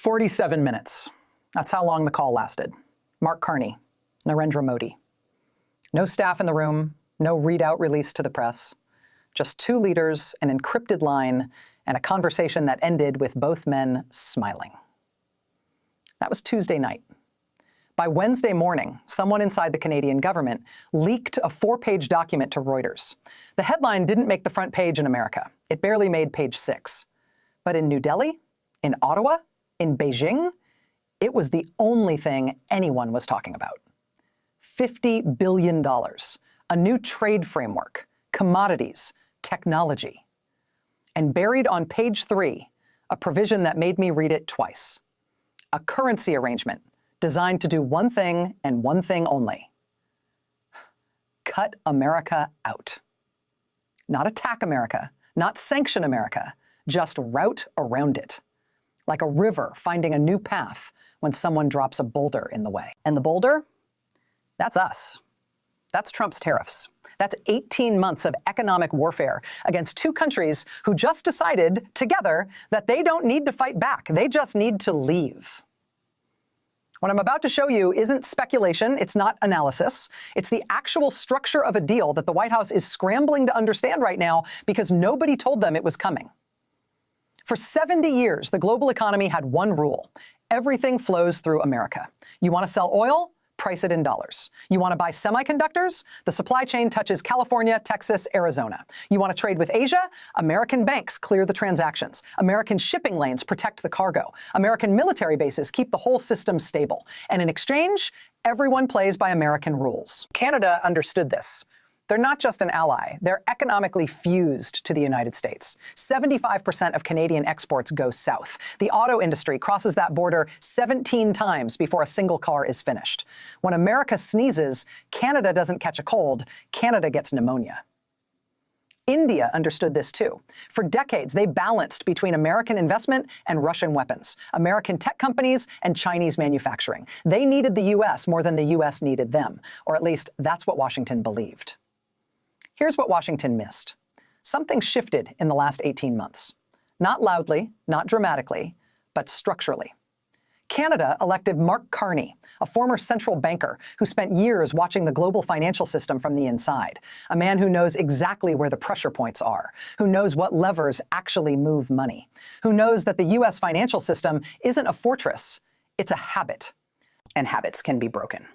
47 minutes. That's how long the call lasted. Mark Carney, Narendra Modi. No staff in the room, no readout released to the press. Just two leaders, an encrypted line, and a conversation that ended with both men smiling. That was Tuesday night. By Wednesday morning, someone inside the Canadian government leaked a 4-page document to Reuters. The headline didn't make the front page in America. It barely made page 6. But in New Delhi, in Ottawa, in Beijing, it was the only thing anyone was talking about. $50 billion, a new trade framework, commodities, technology. And buried on page 3, a provision that made me read it twice. A currency arrangement designed to do one thing and one thing only. Cut America out. Not attack America, not sanction America, just route around it. Like a river finding a new path when someone drops a boulder in the way. And the boulder? That's us. That's Trump's tariffs. That's 18 months of economic warfare against two countries who just decided together that they don't need to fight back. They just need to leave. What I'm about to show you isn't speculation, it's not analysis. It's the actual structure of a deal that the White House is scrambling to understand right now because nobody told them it was coming. For 70 years, the global economy had one rule. Everything flows through America. You want to sell oil? Price it in dollars. You want to buy semiconductors? The supply chain touches California, Texas, Arizona. You want to trade with Asia? American banks clear the transactions. American shipping lanes protect the cargo. American military bases keep the whole system stable. And in exchange, everyone plays by American rules. Canada understood this. They're not just an ally, they're economically fused to the United States. 75% of Canadian exports go south. The auto industry crosses that border 17 times before a single car is finished. When America sneezes, Canada doesn't catch a cold, Canada gets pneumonia. India understood this too. For decades, they balanced between American investment and Russian weapons, American tech companies and Chinese manufacturing. They needed the U.S. more than the U.S. needed them, or at least that's what Washington believed. Here's what Washington missed. Something shifted in the last 18 months. Not loudly, not dramatically, but structurally. Canada elected Mark Carney, a former central banker who spent years watching the global financial system from the inside, a man who knows exactly where the pressure points are, who knows what levers actually move money, who knows that the U.S. financial system isn't a fortress, it's a habit, and habits can be broken.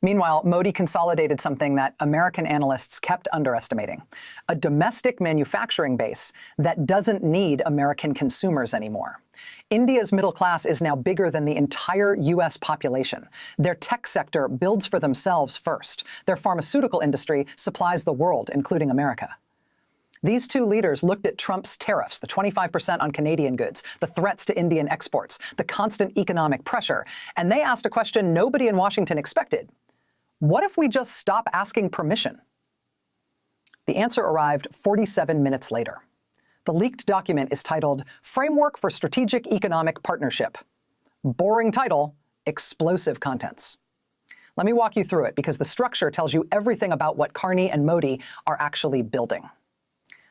Meanwhile, Modi consolidated something that American analysts kept underestimating, a domestic manufacturing base that doesn't need American consumers anymore. India's middle class is now bigger than the entire U.S. population. Their tech sector builds for themselves first. Their pharmaceutical industry supplies the world, including America. These two leaders looked at Trump's tariffs, the 25% on Canadian goods, the threats to Indian exports, the constant economic pressure, and they asked a question nobody in Washington expected. What if we just stop asking permission? The answer arrived 47 minutes later. The leaked document is titled Framework for Strategic Economic Partnership. Boring title, explosive contents. Let me walk you through it because the structure tells you everything about what Carney and Modi are actually building.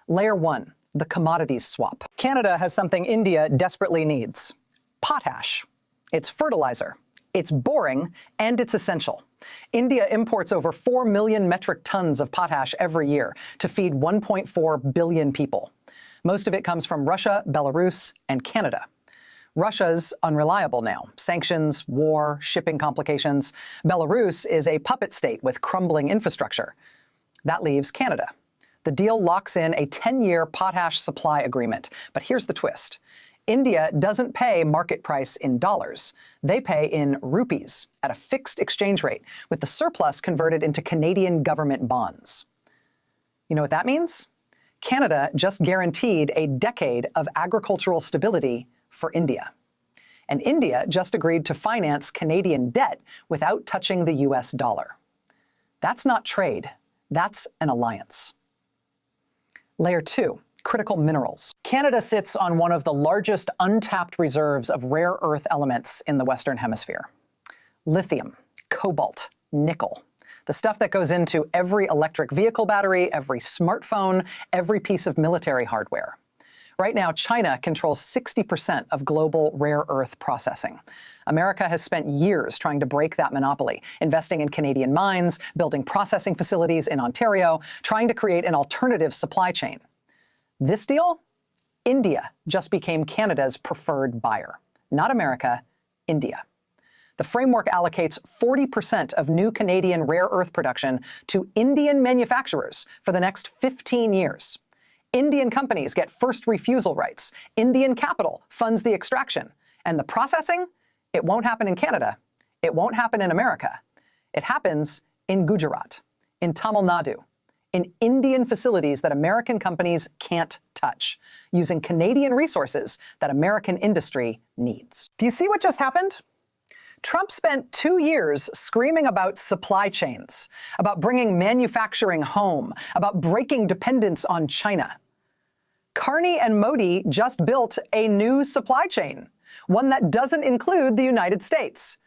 Layer 1, the commodities swap. Canada has something India desperately needs. Potash. It's fertilizer. It's boring, and it's essential. India imports over 4 million metric tons of potash every year to feed 1.4 billion people. Most of it comes from Russia, Belarus, and Canada. Russia's unreliable now. Sanctions, war, shipping complications. Belarus is a puppet state with crumbling infrastructure. That leaves Canada. The deal locks in a 10-year potash supply agreement. But here's the twist. India doesn't pay market price in dollars. They pay in rupees at a fixed exchange rate, with the surplus converted into Canadian government bonds. You know what that means? Canada just guaranteed a decade of agricultural stability for India. And India just agreed to finance Canadian debt without touching the US dollar. That's not trade, that's an alliance. Layer 2. Critical minerals. Canada sits on one of the largest untapped reserves of rare earth elements in the Western Hemisphere. Lithium, cobalt, nickel. The stuff that goes into every electric vehicle battery, every smartphone, every piece of military hardware. Right now, China controls 60% of global rare earth processing. America has spent years trying to break that monopoly, investing in Canadian mines, building processing facilities in Ontario, trying to create an alternative supply chain. This deal? India just became Canada's preferred buyer. Not America, India. The framework allocates 40% of new Canadian rare earth production to Indian manufacturers for the next 15 years. Indian companies get first refusal rights. Indian capital funds the extraction. And the processing? It won't happen in Canada. It won't happen in America. It happens in Gujarat, in Tamil Nadu, in Indian facilities that American companies can't touch, using Canadian resources that American industry needs. Do you see what just happened? Trump spent 2 years screaming about supply chains, about bringing manufacturing home, about breaking dependence on China. Carney and Modi just built a new supply chain, one that doesn't include the United States.